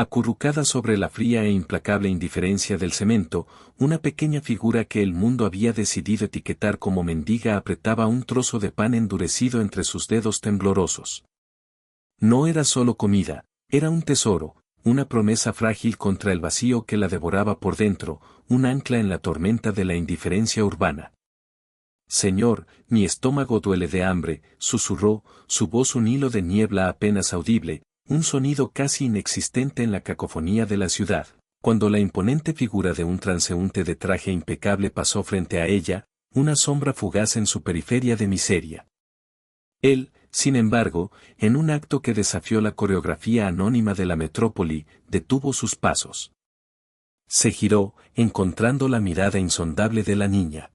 Acurrucada sobre la fría e implacable indiferencia del cemento, una pequeña figura que el mundo había decidido etiquetar como mendiga apretaba un trozo de pan endurecido entre sus dedos temblorosos. No era solo comida, era un tesoro, una promesa frágil contra el vacío que la devoraba por dentro, un ancla en la tormenta de la indiferencia urbana. Señor, mi estómago duele de hambre, susurró, su voz un hilo de niebla apenas audible, un sonido casi inexistente en la cacofonía de la ciudad. Cuando la imponente figura de un transeúnte de traje impecable pasó frente a ella, una sombra fugaz en su periferia de miseria. Él, sin embargo, en un acto que desafió la coreografía anónima de la metrópoli, detuvo sus pasos. Se giró, encontrando la mirada insondable de la niña.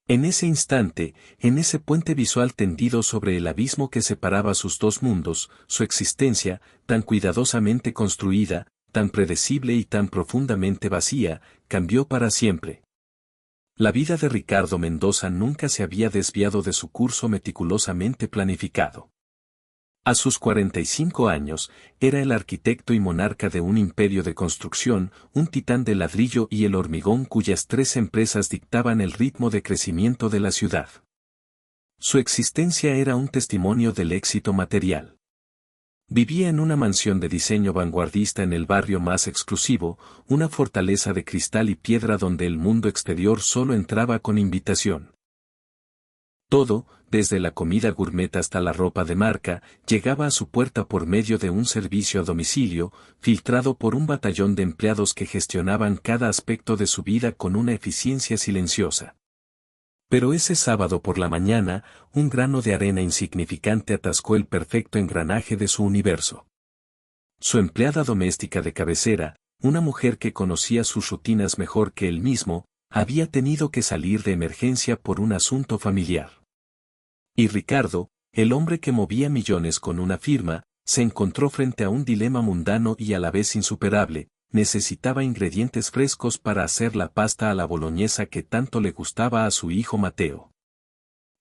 En ese instante, en ese puente visual tendido sobre el abismo que separaba sus dos mundos, su existencia, tan cuidadosamente construida, tan predecible y tan profundamente vacía, cambió para siempre. La vida de Ricardo Mendoza nunca se había desviado de su curso meticulosamente planificado. A sus 45 años, era el arquitecto y monarca de un imperio de construcción, un titán del ladrillo y el hormigón cuyas 3 empresas dictaban el ritmo de crecimiento de la ciudad. Su existencia era un testimonio del éxito material. Vivía en una mansión de diseño vanguardista en el barrio más exclusivo, una fortaleza de cristal y piedra donde el mundo exterior solo entraba con invitación. Todo, desde la comida gourmet hasta la ropa de marca, llegaba a su puerta por medio de un servicio a domicilio, filtrado por un batallón de empleados que gestionaban cada aspecto de su vida con una eficiencia silenciosa. Pero ese sábado por la mañana, un grano de arena insignificante atascó el perfecto engranaje de su universo. Su empleada doméstica de cabecera, una mujer que conocía sus rutinas mejor que él mismo, había tenido que salir de emergencia por un asunto familiar. Y Ricardo, el hombre que movía millones con una firma, se encontró frente a un dilema mundano y a la vez insuperable: necesitaba ingredientes frescos para hacer la pasta a la boloñesa que tanto le gustaba a su hijo Mateo.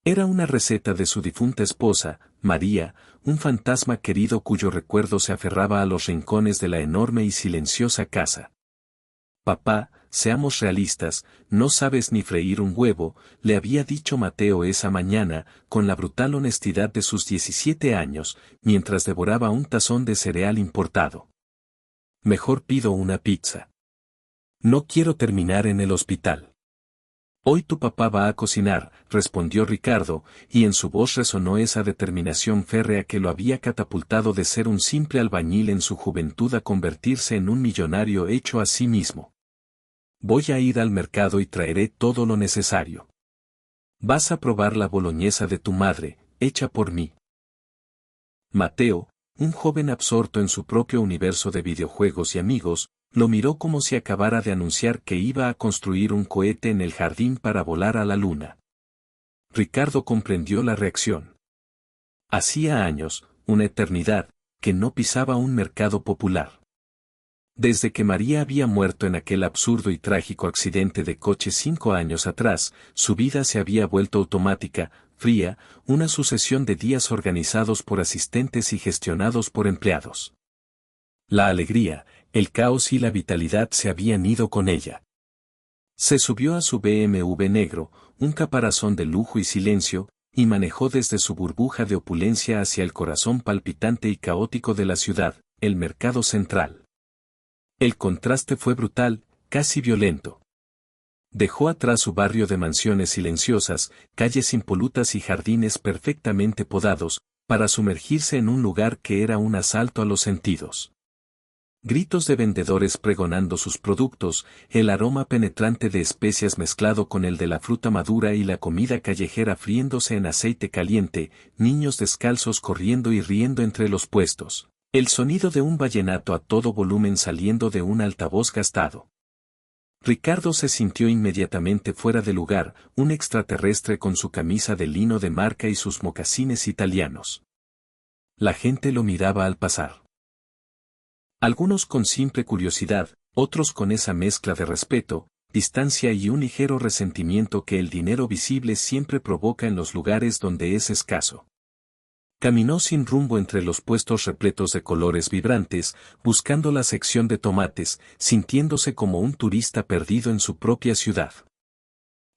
Era una receta de su difunta esposa, María, un fantasma querido cuyo recuerdo se aferraba a los rincones de la enorme y silenciosa casa. Papá, seamos realistas, no sabes ni freír un huevo, le había dicho Mateo esa mañana, con la brutal honestidad de sus 17 años, mientras devoraba un tazón de cereal importado. Mejor pido una pizza. No quiero terminar en el hospital. Hoy tu papá va a cocinar, respondió Ricardo, y en su voz resonó esa determinación férrea que lo había catapultado de ser un simple albañil en su juventud a convertirse en un millonario hecho a sí mismo. Voy a ir al mercado y traeré todo lo necesario. Vas a probar la boloñesa de tu madre, hecha por mí. Mateo, un joven absorto en su propio universo de videojuegos y amigos, lo miró como si acabara de anunciar que iba a construir un cohete en el jardín para volar a la luna. Ricardo comprendió la reacción. Hacía años, una eternidad, que no pisaba un mercado popular. Desde que María había muerto en aquel absurdo y trágico accidente de coche 5 años atrás, su vida se había vuelto automática, fría, una sucesión de días organizados por asistentes y gestionados por empleados. La alegría, el caos y la vitalidad se habían ido con ella. Se subió a su BMW negro, un caparazón de lujo y silencio, y manejó desde su burbuja de opulencia hacia el corazón palpitante y caótico de la ciudad, el mercado central. El contraste fue brutal, casi violento. Dejó atrás su barrio de mansiones silenciosas, calles impolutas y jardines perfectamente podados, para sumergirse en un lugar que era un asalto a los sentidos. Gritos de vendedores pregonando sus productos, el aroma penetrante de especias mezclado con el de la fruta madura y la comida callejera friéndose en aceite caliente, niños descalzos corriendo y riendo entre los puestos. El sonido de un vallenato a todo volumen saliendo de un altavoz gastado. Ricardo se sintió inmediatamente fuera de lugar, un extraterrestre con su camisa de lino de marca y sus mocasines italianos. La gente lo miraba al pasar. Algunos con simple curiosidad, otros con esa mezcla de respeto, distancia y un ligero resentimiento que el dinero visible siempre provoca en los lugares donde es escaso. Caminó sin rumbo entre los puestos repletos de colores vibrantes, buscando la sección de tomates, sintiéndose como un turista perdido en su propia ciudad.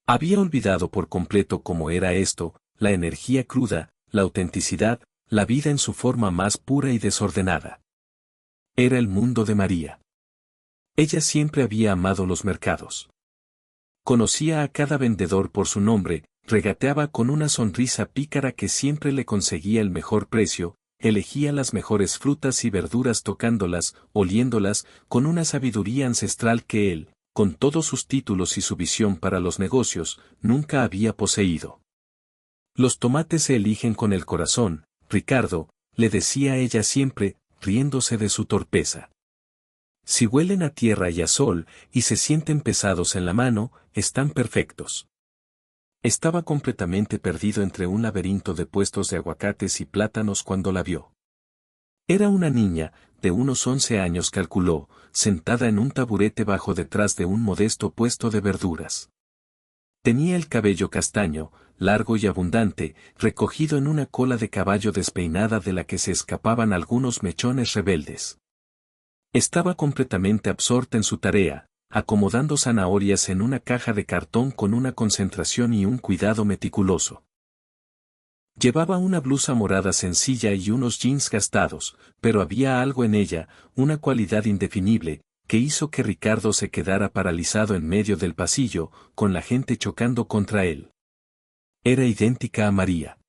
Había olvidado por completo cómo era esto, la energía cruda, la autenticidad, la vida en su forma más pura y desordenada. Era el mundo de María. Ella siempre había amado los mercados. Conocía a cada vendedor por su nombre, regateaba con una sonrisa pícara que siempre le conseguía el mejor precio, elegía las mejores frutas y verduras tocándolas, oliéndolas, con una sabiduría ancestral que él, con todos sus títulos y su visión para los negocios, nunca había poseído. Los tomates se eligen con el corazón, Ricardo, le decía ella siempre, riéndose de su torpeza. Si huelen a tierra y a sol, y se sienten pesados en la mano, están perfectos. Estaba completamente perdido entre un laberinto de puestos de aguacates y plátanos cuando la vio. Era una niña, de unos 11 años calculó, sentada en un taburete bajo detrás de un modesto puesto de verduras. Tenía el cabello castaño, largo y abundante, recogido en una cola de caballo despeinada de la que se escapaban algunos mechones rebeldes. Estaba completamente absorta en su tarea, acomodando zanahorias en una caja de cartón con una concentración y un cuidado meticuloso. Llevaba una blusa morada sencilla y unos jeans gastados, pero había algo en ella, una cualidad indefinible, que hizo que Ricardo se quedara paralizado en medio del pasillo, con la gente chocando contra él. Era idéntica a María.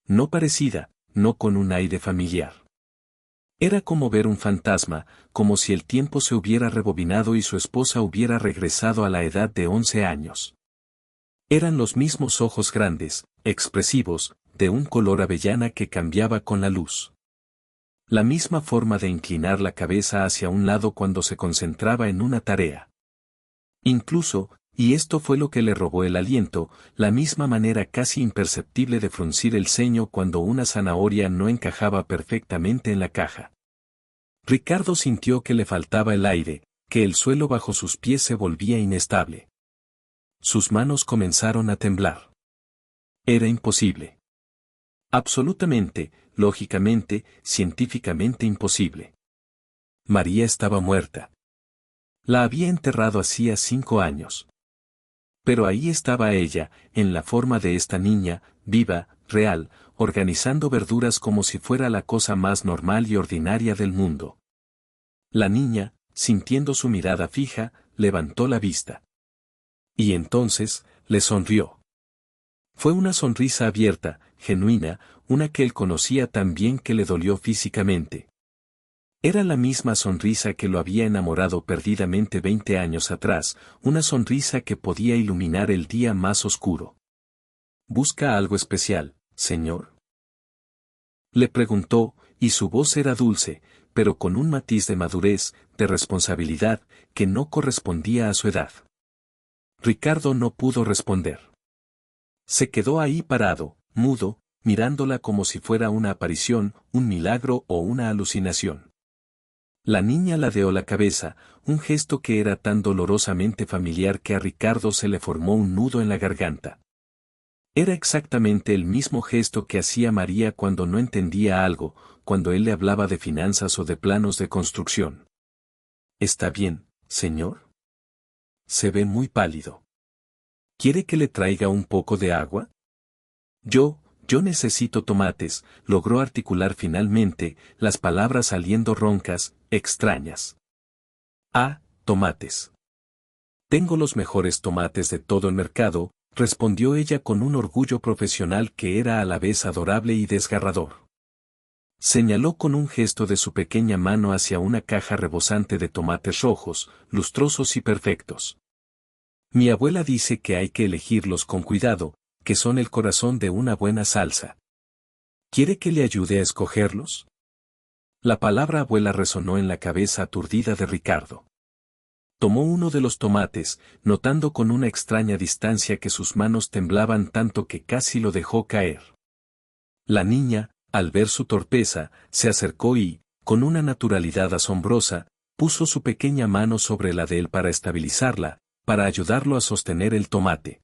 No parecida, no con un aire familiar. Era como ver un fantasma, como si el tiempo se hubiera rebobinado y su esposa hubiera regresado a la edad de 11 años. Eran los mismos ojos grandes, expresivos, de un color avellana que cambiaba con la luz. La misma forma de inclinar la cabeza hacia un lado cuando se concentraba en una tarea. Incluso, y esto fue lo que le robó el aliento, la misma manera casi imperceptible de fruncir el ceño cuando una zanahoria no encajaba perfectamente en la caja. Ricardo sintió que le faltaba el aire, que el suelo bajo sus pies se volvía inestable. Sus manos comenzaron a temblar. Era imposible. Absolutamente, lógicamente, científicamente imposible. María estaba muerta. La había enterrado hacía 5 años. Pero ahí estaba ella, en la forma de esta niña, viva, real, organizando verduras como si fuera la cosa más normal y ordinaria del mundo. La niña, sintiendo su mirada fija, levantó la vista. Y entonces, le sonrió. Fue una sonrisa abierta, genuina, una que él conocía tan bien que le dolió físicamente. Era la misma sonrisa que lo había enamorado perdidamente 20 años atrás, una sonrisa que podía iluminar el día más oscuro. ¿Busca algo especial, señor?, le preguntó, y su voz era dulce, pero con un matiz de madurez, de responsabilidad, que no correspondía a su edad. Ricardo no pudo responder. Se quedó ahí parado, mudo, mirándola como si fuera una aparición, un milagro o una alucinación. La niña ladeó la cabeza, un gesto que era tan dolorosamente familiar que a Ricardo se le formó un nudo en la garganta. Era exactamente el mismo gesto que hacía María cuando no entendía algo, cuando él le hablaba de finanzas o de planos de construcción. ¿Está bien, señor? Se ve muy pálido. ¿Quiere que le traiga un poco de agua? Yo necesito tomates, logró articular finalmente, las palabras saliendo roncas, extrañas. Ah, tomates. Tengo los mejores tomates de todo el mercado, respondió ella con un orgullo profesional que era a la vez adorable y desgarrador. Señaló con un gesto de su pequeña mano hacia una caja rebosante de tomates rojos, lustrosos y perfectos. Mi abuela dice que hay que elegirlos con cuidado, que son el corazón de una buena salsa. ¿Quiere que le ayude a escogerlos? La palabra abuela resonó en la cabeza aturdida de Ricardo. Tomó uno de los tomates, notando con una extraña distancia que sus manos temblaban tanto que casi lo dejó caer. La niña, al ver su torpeza, se acercó y, con una naturalidad asombrosa, puso su pequeña mano sobre la de él para estabilizarla, para ayudarlo a sostener el tomate.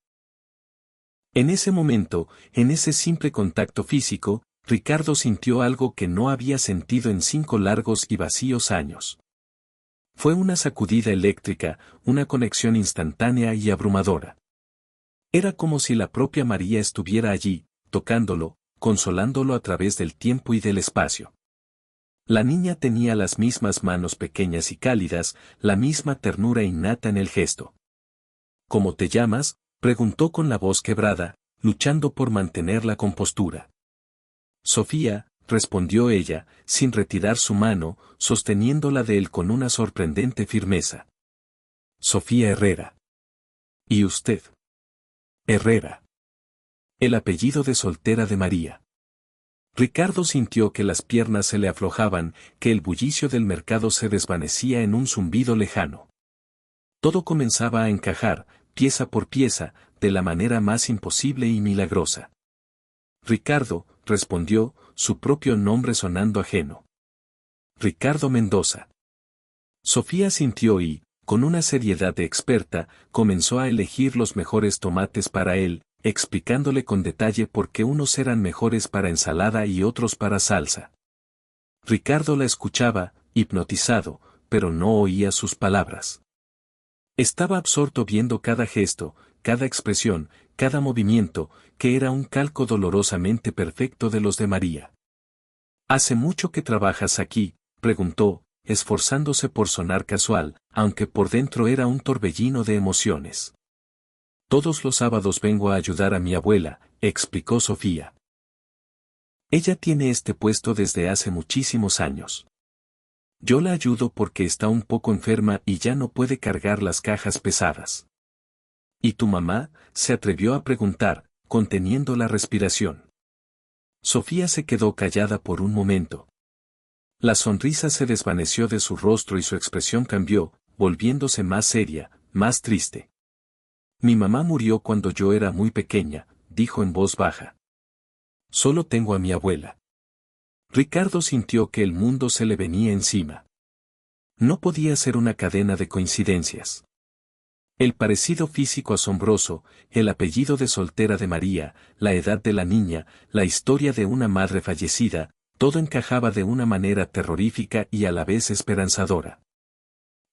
En ese momento, en ese simple contacto físico, Ricardo sintió algo que no había sentido en 5 largos y vacíos años. Fue una sacudida eléctrica, una conexión instantánea y abrumadora. Era como si la propia María estuviera allí, tocándolo, consolándolo a través del tiempo y del espacio. La niña tenía las mismas manos pequeñas y cálidas, la misma ternura innata en el gesto. ¿Cómo te llamas?, preguntó con la voz quebrada, luchando por mantener la compostura. Sofía, respondió ella, sin retirar su mano, sosteniéndola de él con una sorprendente firmeza. Sofía Herrera. ¿Y usted? Herrera. El apellido de soltera de María. Ricardo sintió que las piernas se le aflojaban, que el bullicio del mercado se desvanecía en un zumbido lejano. Todo comenzaba a encajar, pieza por pieza, de la manera más imposible y milagrosa. Ricardo, respondió, su propio nombre sonando ajeno. Ricardo Mendoza. Sofía sintió y, con una seriedad de experta, comenzó a elegir los mejores tomates para él, explicándole con detalle por qué unos eran mejores para ensalada y otros para salsa. Ricardo la escuchaba, hipnotizado, pero no oía sus palabras. Estaba absorto viendo cada gesto, cada expresión, cada movimiento, que era un calco dolorosamente perfecto de los de María. ¿Hace mucho que trabajas aquí?, preguntó, esforzándose por sonar casual, aunque por dentro era un torbellino de emociones. Todos los sábados vengo a ayudar a mi abuela, explicó Sofía. Ella tiene este puesto desde hace muchísimos años. Yo la ayudo porque está un poco enferma y ya no puede cargar las cajas pesadas. ¿Y tu mamá?, se atrevió a preguntar, conteniendo la respiración. Sofía se quedó callada por un momento. La sonrisa se desvaneció de su rostro y su expresión cambió, volviéndose más seria, más triste. Mi mamá murió cuando yo era muy pequeña, dijo en voz baja. Solo tengo a mi abuela. Ricardo sintió que el mundo se le venía encima. No podía ser una cadena de coincidencias. El parecido físico asombroso, el apellido de soltera de María, la edad de la niña, la historia de una madre fallecida, todo encajaba de una manera terrorífica y a la vez esperanzadora.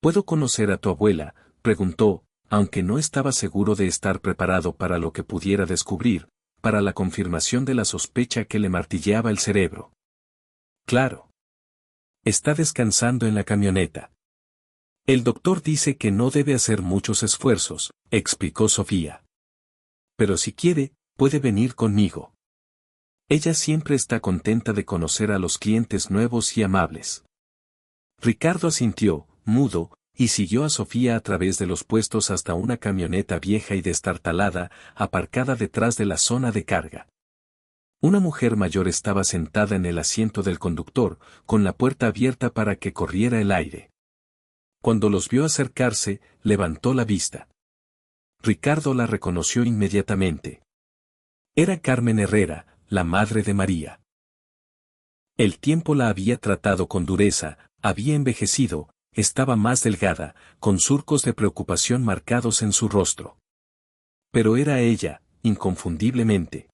¿Puedo conocer a tu abuela?, preguntó, aunque no estaba seguro de estar preparado para lo que pudiera descubrir, para la confirmación de la sospecha que le martilleaba el cerebro. Claro. Está descansando en la camioneta. El doctor dice que no debe hacer muchos esfuerzos, explicó Sofía. Pero si quiere, puede venir conmigo. Ella siempre está contenta de conocer a los clientes nuevos y amables. Ricardo asintió, mudo, y siguió a Sofía a través de los puestos hasta una camioneta vieja y destartalada, aparcada detrás de la zona de carga. Una mujer mayor estaba sentada en el asiento del conductor, con la puerta abierta para que corriera el aire. Cuando los vio acercarse, levantó la vista. Ricardo la reconoció inmediatamente. Era Carmen Herrera, la madre de María. El tiempo la había tratado con dureza, había envejecido, estaba más delgada, con surcos de preocupación marcados en su rostro. Pero era ella, inconfundiblemente.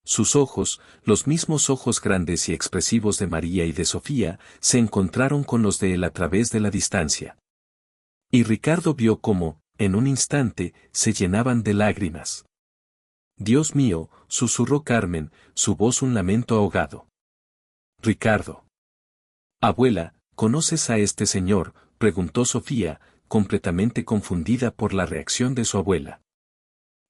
Sus ojos, los mismos ojos grandes y expresivos de María y de Sofía, se encontraron con los de él a través de la distancia. Y Ricardo vio cómo, en un instante, se llenaban de lágrimas. Dios mío, susurró Carmen, su voz un lamento ahogado. Ricardo. Abuela, ¿conoces a este señor?, preguntó Sofía, completamente confundida por la reacción de su abuela.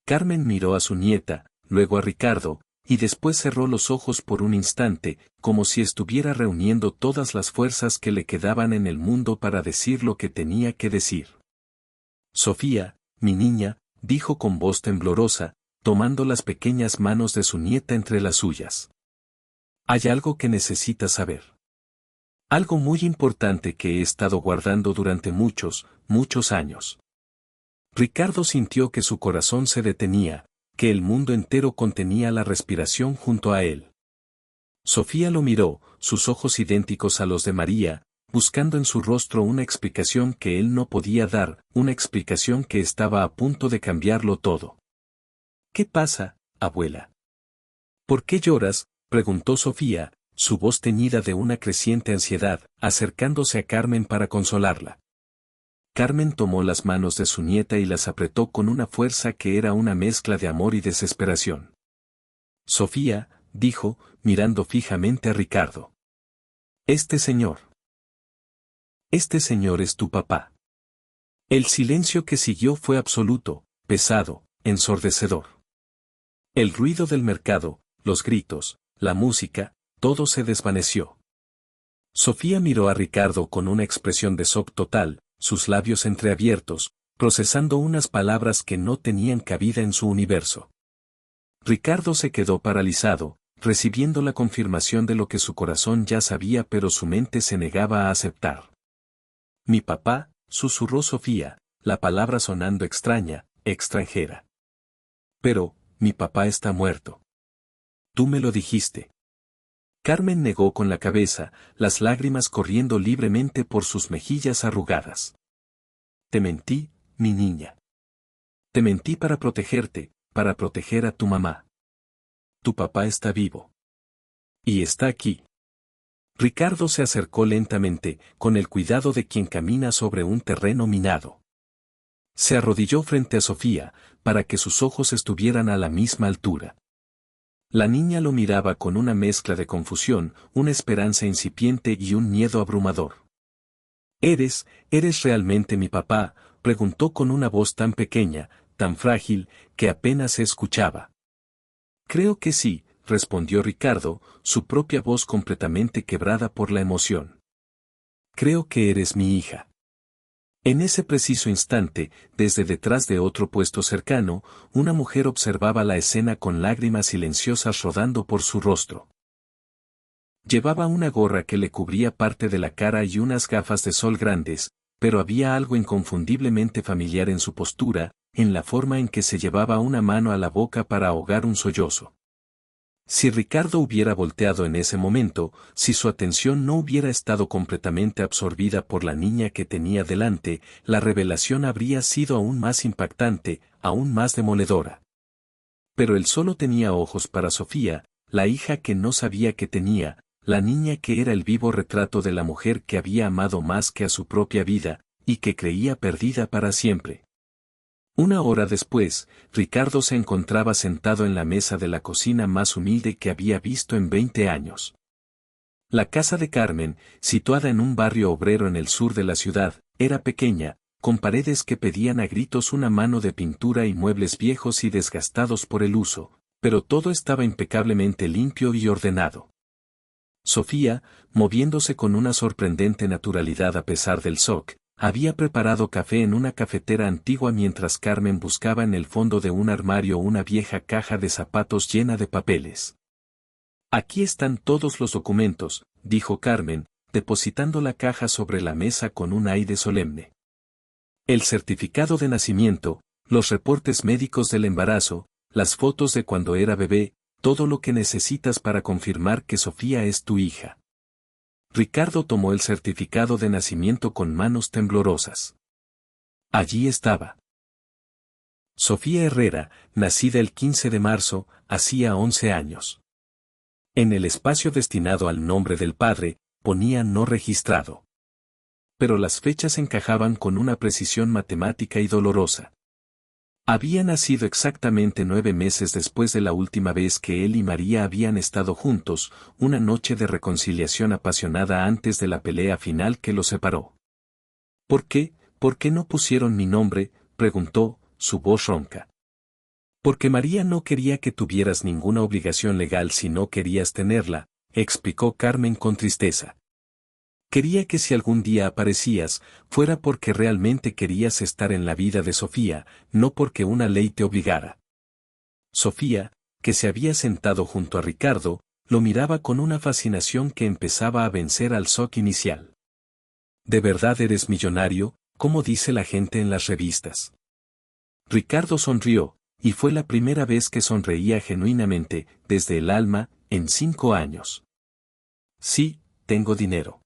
Carmen miró a su nieta, luego a Ricardo, y después cerró los ojos por un instante, como si estuviera reuniendo todas las fuerzas que le quedaban en el mundo para decir lo que tenía que decir. Sofía, mi niña, dijo con voz temblorosa, tomando las pequeñas manos de su nieta entre las suyas. Hay algo que necesitas saber. Algo muy importante que he estado guardando durante muchos, muchos años. Ricardo sintió que su corazón se detenía, que el mundo entero contenía la respiración junto a él. Sofía lo miró, sus ojos idénticos a los de María, buscando en su rostro una explicación que él no podía dar, una explicación que estaba a punto de cambiarlo todo. ¿Qué pasa, abuela? ¿Por qué lloras?, preguntó Sofía, su voz teñida de una creciente ansiedad, acercándose a Carmen para consolarla. Carmen tomó las manos de su nieta y las apretó con una fuerza que era una mezcla de amor y desesperación. Sofía, dijo, mirando fijamente a Ricardo. Este señor es tu papá. El silencio que siguió fue absoluto, pesado, ensordecedor. El ruido del mercado, los gritos, la música, todo se desvaneció. Sofía miró a Ricardo con una expresión de shock total, sus labios entreabiertos, procesando unas palabras que no tenían cabida en su universo. Ricardo se quedó paralizado, recibiendo la confirmación de lo que su corazón ya sabía pero su mente se negaba a aceptar. Mi papá, susurró Sofía, la palabra sonando extraña, extranjera. Pero, mi papá está muerto. Tú me lo dijiste. Carmen negó con la cabeza, las lágrimas corriendo libremente por sus mejillas arrugadas. Te mentí, mi niña. Te mentí para protegerte, para proteger a tu mamá. Tu papá está vivo. Y está aquí. Ricardo se acercó lentamente, con el cuidado de quien camina sobre un terreno minado. Se arrodilló frente a Sofía, para que sus ojos estuvieran a la misma altura. La niña lo miraba con una mezcla de confusión, una esperanza incipiente y un miedo abrumador. ¿Eres realmente mi papá?, preguntó con una voz tan pequeña, tan frágil, que apenas se escuchaba. Creo que sí, respondió Ricardo, su propia voz completamente quebrada por la emoción. Creo que eres mi hija. En ese preciso instante, desde detrás de otro puesto cercano, una mujer observaba la escena con lágrimas silenciosas rodando por su rostro. Llevaba una gorra que le cubría parte de la cara y unas gafas de sol grandes, pero había algo inconfundiblemente familiar en su postura, en la forma en que se llevaba una mano a la boca para ahogar un sollozo. Si Ricardo hubiera volteado en ese momento, si su atención no hubiera estado completamente absorbida por la niña que tenía delante, la revelación habría sido aún más impactante, aún más demoledora. Pero él solo tenía ojos para Sofía, la hija que no sabía que tenía, la niña que era el vivo retrato de la mujer que había amado más que a su propia vida, y que creía perdida para siempre. Una hora después, Ricardo se encontraba sentado en la mesa de la cocina más humilde que había visto en 20 años. La casa de Carmen, situada en un barrio obrero en el sur de la ciudad, era pequeña, con paredes que pedían a gritos una mano de pintura y muebles viejos y desgastados por el uso, pero todo estaba impecablemente limpio y ordenado. Sofía, moviéndose con una sorprendente naturalidad a pesar del shock, había preparado café en una cafetera antigua mientras Carmen buscaba en el fondo de un armario una vieja caja de zapatos llena de papeles. Aquí están todos los documentos, dijo Carmen, depositando la caja sobre la mesa con un aire solemne. El certificado de nacimiento, los reportes médicos del embarazo, las fotos de cuando era bebé, todo lo que necesitas para confirmar que Sofía es tu hija. Ricardo tomó el certificado de nacimiento con manos temblorosas. Allí estaba. Sofía Herrera, nacida el 15 de marzo, hacía 11 años. En el espacio destinado al nombre del padre, ponía no registrado. Pero las fechas encajaban con una precisión matemática y dolorosa. Había nacido exactamente 9 meses después de la última vez que él y María habían estado juntos, una noche de reconciliación apasionada antes de la pelea final que los separó. ¿Por qué no pusieron mi nombre?, preguntó, su voz ronca. Porque María no quería que tuvieras ninguna obligación legal si no querías tenerla, explicó Carmen con tristeza. Quería que si algún día aparecías, fuera porque realmente querías estar en la vida de Sofía, no porque una ley te obligara. Sofía, que se había sentado junto a Ricardo, lo miraba con una fascinación que empezaba a vencer al shock inicial. ¿De verdad eres millonario, como dice la gente en las revistas? Ricardo sonrió, y fue la primera vez que sonreía genuinamente, desde el alma, en 5 años. Sí, tengo dinero.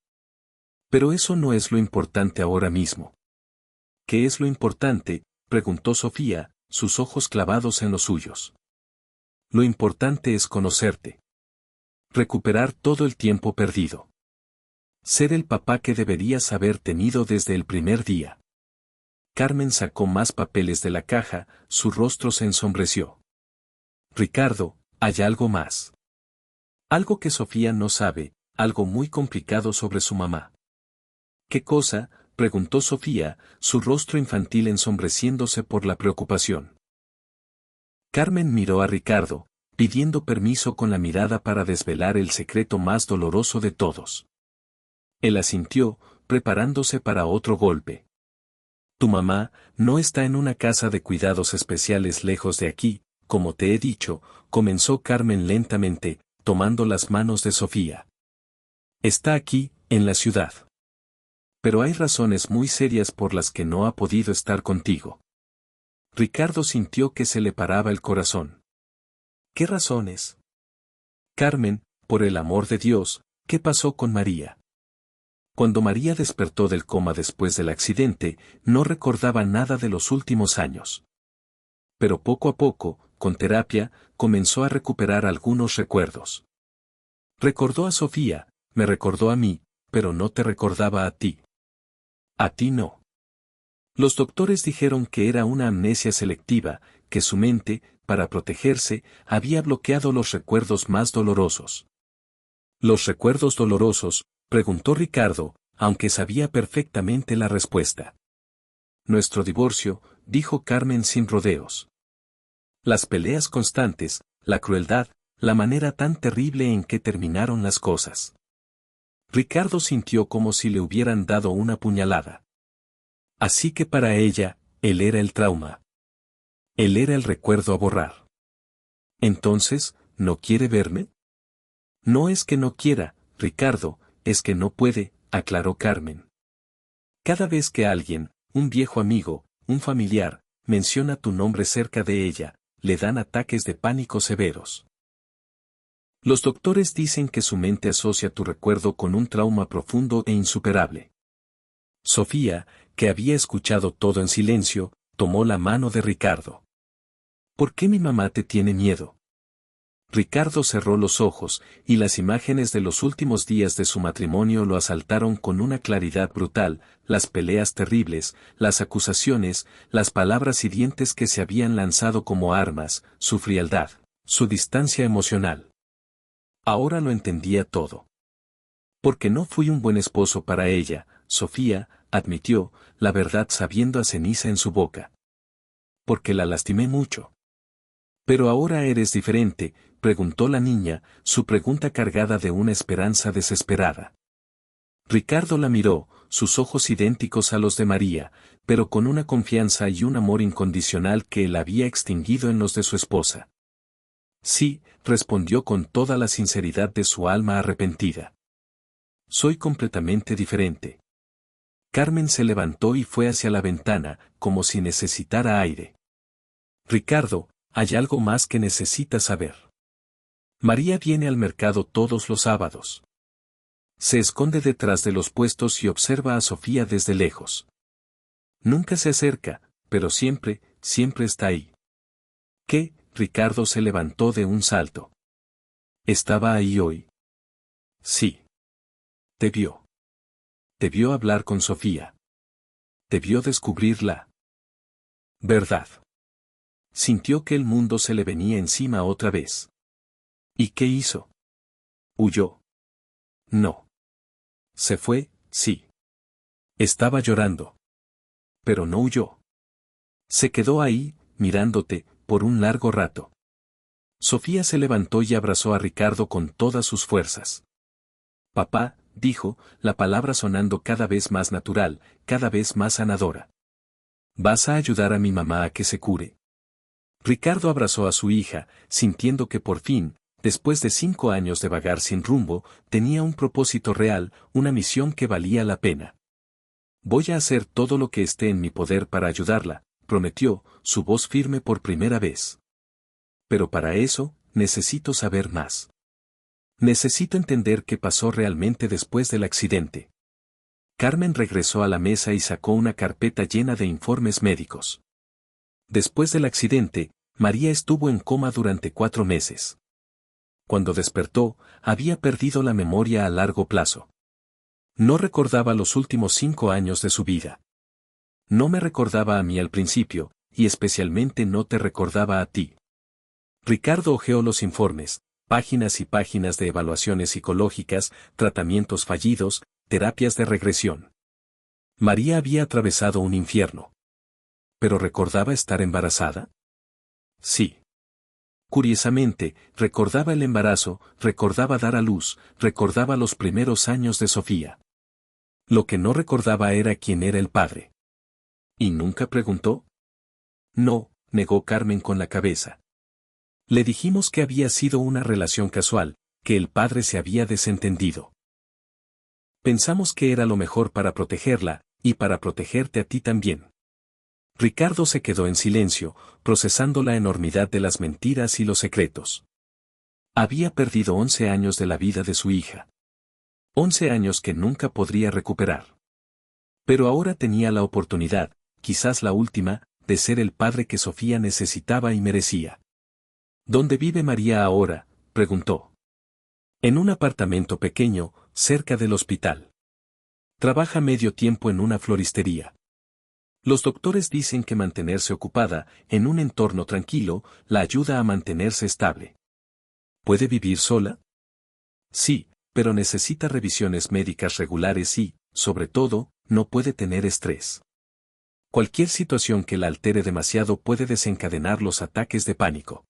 Pero eso no es lo importante ahora mismo. ¿Qué es lo importante?, preguntó Sofía, sus ojos clavados en los suyos. Lo importante es conocerte. Recuperar todo el tiempo perdido. Ser el papá que deberías haber tenido desde el primer día. Carmen sacó más papeles de la caja, su rostro se ensombreció. Ricardo, hay algo más. Algo que Sofía no sabe, algo muy complicado sobre su mamá. ¿Qué cosa?, preguntó Sofía, su rostro infantil ensombreciéndose por la preocupación. Carmen miró a Ricardo, pidiendo permiso con la mirada para desvelar el secreto más doloroso de todos. Él asintió, preparándose para otro golpe. Tu mamá no está en una casa de cuidados especiales lejos de aquí, como te he dicho, comenzó Carmen lentamente, tomando las manos de Sofía. Está aquí, en la ciudad. Pero hay razones muy serias por las que no ha podido estar contigo. Ricardo sintió que se le paraba el corazón. ¿Qué razones? Carmen, por el amor de Dios, ¿qué pasó con María? Cuando María despertó del coma después del accidente, no recordaba nada de los últimos años. Pero poco a poco, con terapia, comenzó a recuperar algunos recuerdos. Recordó a Sofía, me recordó a mí, pero no te recordaba a ti. A ti no. Los doctores dijeron que era una amnesia selectiva, que su mente, para protegerse, había bloqueado los recuerdos más dolorosos. ¿Los recuerdos dolorosos?, preguntó Ricardo, aunque sabía perfectamente la respuesta. Nuestro divorcio, dijo Carmen sin rodeos. Las peleas constantes, la crueldad, la manera tan terrible en que terminaron las cosas. Ricardo sintió como si le hubieran dado una puñalada. Así que para ella, él era el trauma. Él era el recuerdo a borrar. Entonces, ¿no quiere verme? No es que no quiera, Ricardo, es que no puede, aclaró Carmen. Cada vez que alguien, un viejo amigo, un familiar, menciona tu nombre cerca de ella, le dan ataques de pánico severos. Los doctores dicen que su mente asocia tu recuerdo con un trauma profundo e insuperable. Sofía, que había escuchado todo en silencio, tomó la mano de Ricardo. ¿Por qué mi mamá te tiene miedo? Ricardo cerró los ojos, y las imágenes de los últimos días de su matrimonio lo asaltaron con una claridad brutal, las peleas terribles, las acusaciones, las palabras hirientes que se habían lanzado como armas, su frialdad, su distancia emocional. Ahora lo entendía todo. Porque no fui un buen esposo para ella, Sofía, admitió, la verdad sabiendo a ceniza en su boca. Porque la lastimé mucho. Pero ahora eres diferente, preguntó la niña, su pregunta cargada de una esperanza desesperada. Ricardo la miró, sus ojos idénticos a los de María, pero con una confianza y un amor incondicional que él había extinguido en los de su esposa. Sí, respondió con toda la sinceridad de su alma arrepentida. Soy completamente diferente. Carmen se levantó y fue hacia la ventana, como si necesitara aire. Ricardo, hay algo más que necesitas saber. María viene al mercado todos los sábados. Se esconde detrás de los puestos y observa a Sofía desde lejos. Nunca se acerca, pero siempre, siempre está ahí. ¿Qué? Ricardo se levantó de un salto. ¿Estaba ahí hoy? Sí. Te vio. Te vio hablar con Sofía. Te vio descubrir la verdad. Sintió que el mundo se le venía encima otra vez. ¿Y qué hizo? ¿Huyó? No. Se fue, sí. Estaba llorando. Pero no huyó. Se quedó ahí, mirándote, por un largo rato. Sofía se levantó y abrazó a Ricardo con todas sus fuerzas. Papá, dijo, la palabra sonando cada vez más natural, cada vez más sanadora. ¿Vas a ayudar a mi mamá a que se cure? Ricardo abrazó a su hija, sintiendo que por fin, después de 5 años de vagar sin rumbo, tenía un propósito real, una misión que valía la pena. Voy a hacer todo lo que esté en mi poder para ayudarla, prometió, su voz firme por primera vez. Pero para eso, necesito saber más. Necesito entender qué pasó realmente después del accidente. Carmen regresó a la mesa y sacó una carpeta llena de informes médicos. Después del accidente, María estuvo en coma durante 4 meses. Cuando despertó, había perdido la memoria a largo plazo. No recordaba los últimos 5 años de su vida. No me recordaba a mí al principio, y especialmente no te recordaba a ti. Ricardo hojeó los informes, páginas y páginas de evaluaciones psicológicas, tratamientos fallidos, terapias de regresión. María había atravesado un infierno. ¿Pero recordaba estar embarazada? Sí. Curiosamente, recordaba el embarazo, recordaba dar a luz, recordaba los primeros años de Sofía. Lo que no recordaba era quién era el padre. ¿Y nunca preguntó? No, negó Carmen con la cabeza. Le dijimos que había sido una relación casual, que el padre se había desentendido. Pensamos que era lo mejor para protegerla, y para protegerte a ti también. Ricardo se quedó en silencio, procesando la enormidad de las mentiras y los secretos. Había perdido 11 años de la vida de su hija. 11 años que nunca podría recuperar. Pero ahora tenía la oportunidad, quizás la última, de ser el padre que Sofía necesitaba y merecía. ¿Dónde vive María ahora?, preguntó. En un apartamento pequeño, cerca del hospital. Trabaja medio tiempo en una floristería. Los doctores dicen que mantenerse ocupada, en un entorno tranquilo, la ayuda a mantenerse estable. ¿Puede vivir sola? Sí, pero necesita revisiones médicas regulares y, sobre todo, no puede tener estrés. Cualquier situación que la altere demasiado puede desencadenar los ataques de pánico.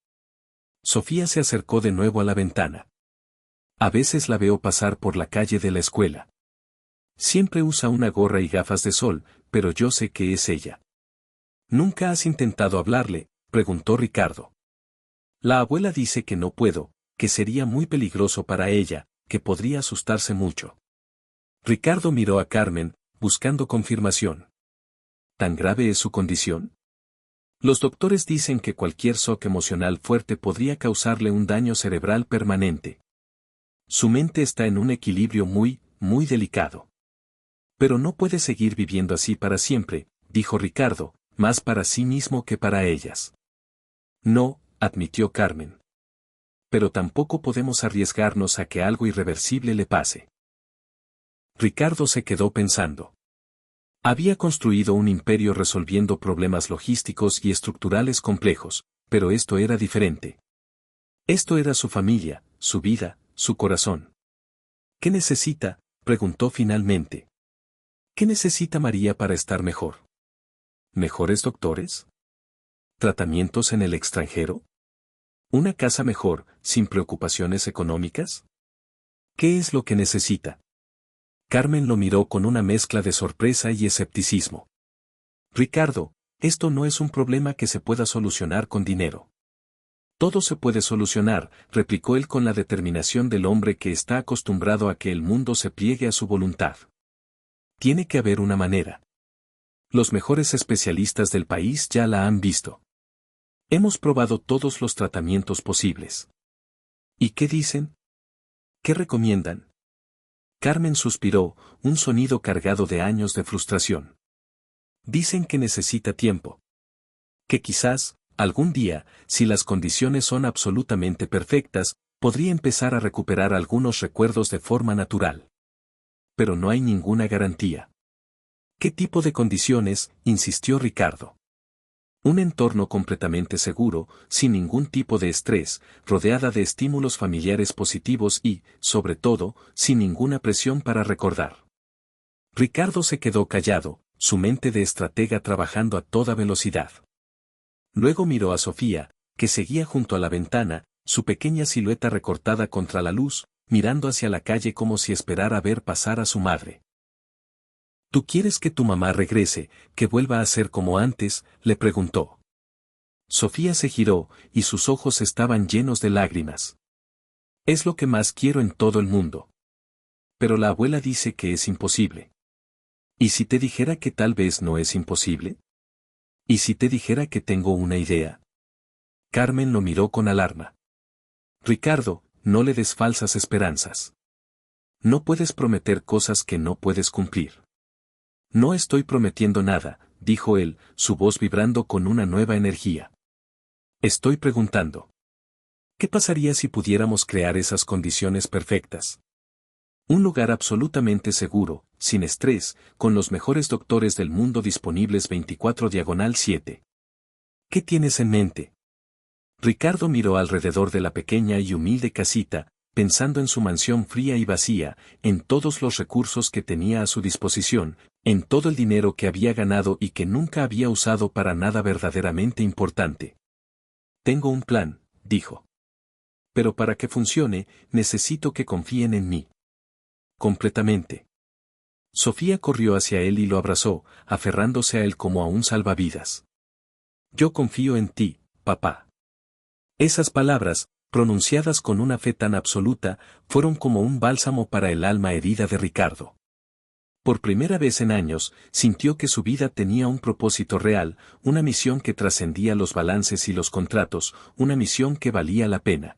Sofía se acercó de nuevo a la ventana. A veces la veo pasar por la calle de la escuela. Siempre usa una gorra y gafas de sol, pero yo sé que es ella. ¿Nunca has intentado hablarle?, preguntó Ricardo. La abuela dice que no puedo, que sería muy peligroso para ella, que podría asustarse mucho. Ricardo miró a Carmen, buscando confirmación. ¿Tan grave es su condición? Los doctores dicen que cualquier shock emocional fuerte podría causarle un daño cerebral permanente. Su mente está en un equilibrio muy delicado. Pero no puede seguir viviendo así para siempre, dijo Ricardo, más para sí mismo que para ellas. No, admitió Carmen. Pero tampoco podemos arriesgarnos a que algo irreversible le pase. Ricardo se quedó pensando. Había construido un imperio resolviendo problemas logísticos y estructurales complejos, pero esto era diferente. Esto era su familia, su vida, su corazón. ¿Qué necesita?, preguntó finalmente. ¿Qué necesita María para estar mejor? ¿Mejores doctores? ¿Tratamientos en el extranjero? ¿Una casa mejor, sin preocupaciones económicas? ¿Qué es lo que necesita? Carmen lo miró con una mezcla de sorpresa y escepticismo. Ricardo, esto no es un problema que se pueda solucionar con dinero. Todo se puede solucionar, replicó él con la determinación del hombre que está acostumbrado a que el mundo se pliegue a su voluntad. Tiene que haber una manera. Los mejores especialistas del país ya la han visto. Hemos probado todos los tratamientos posibles. ¿Y qué dicen? ¿Qué recomiendan? Carmen suspiró, un sonido cargado de años de frustración. Dicen que necesita tiempo. Que quizás, algún día, si las condiciones son absolutamente perfectas, podría empezar a recuperar algunos recuerdos de forma natural. Pero no hay ninguna garantía. ¿Qué tipo de condiciones?, insistió Ricardo. Un entorno completamente seguro, sin ningún tipo de estrés, rodeada de estímulos familiares positivos y, sobre todo, sin ninguna presión para recordar. Ricardo se quedó callado, su mente de estratega trabajando a toda velocidad. Luego miró a Sofía, que seguía junto a la ventana, su pequeña silueta recortada contra la luz, mirando hacia la calle como si esperara ver pasar a su madre. ¿Tú quieres que tu mamá regrese, que vuelva a ser como antes?, le preguntó. Sofía se giró, y sus ojos estaban llenos de lágrimas. Es lo que más quiero en todo el mundo. Pero la abuela dice que es imposible. ¿Y si te dijera que tal vez no es imposible? ¿Y si te dijera que tengo una idea? Carmen lo miró con alarma. Ricardo, no le des falsas esperanzas. No puedes prometer cosas que no puedes cumplir. No estoy prometiendo nada, dijo él, su voz vibrando con una nueva energía. Estoy preguntando. ¿Qué pasaría si pudiéramos crear esas condiciones perfectas? Un lugar absolutamente seguro, sin estrés, con los mejores doctores del mundo disponibles 24/7. ¿Qué tienes en mente? Ricardo miró alrededor de la pequeña y humilde casita, pensando en su mansión fría y vacía, en todos los recursos que tenía a su disposición, en todo el dinero que había ganado y que nunca había usado para nada verdaderamente importante. Tengo un plan, dijo. Pero para que funcione, necesito que confíen en mí. Completamente. Sofía corrió hacia él y lo abrazó, aferrándose a él como a un salvavidas. Yo confío en ti, papá. Esas palabras, pronunciadas con una fe tan absoluta, fueron como un bálsamo para el alma herida de Ricardo. Por primera vez en años, sintió que su vida tenía un propósito real, una misión que trascendía los balances y los contratos, una misión que valía la pena.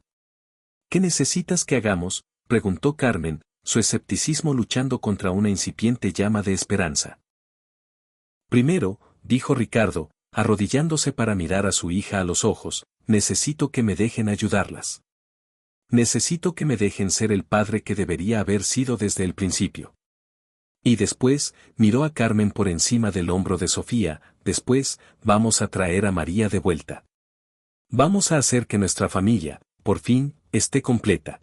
¿Qué necesitas que hagamos?, preguntó Carmen, su escepticismo luchando contra una incipiente llama de esperanza. Primero, dijo Ricardo, arrodillándose para mirar a su hija a los ojos, necesito que me dejen ayudarlas. Necesito que me dejen ser el padre que debería haber sido desde el principio. Y después, miró a Carmen por encima del hombro de Sofía, después, vamos a traer a María de vuelta. Vamos a hacer que nuestra familia, por fin, esté completa.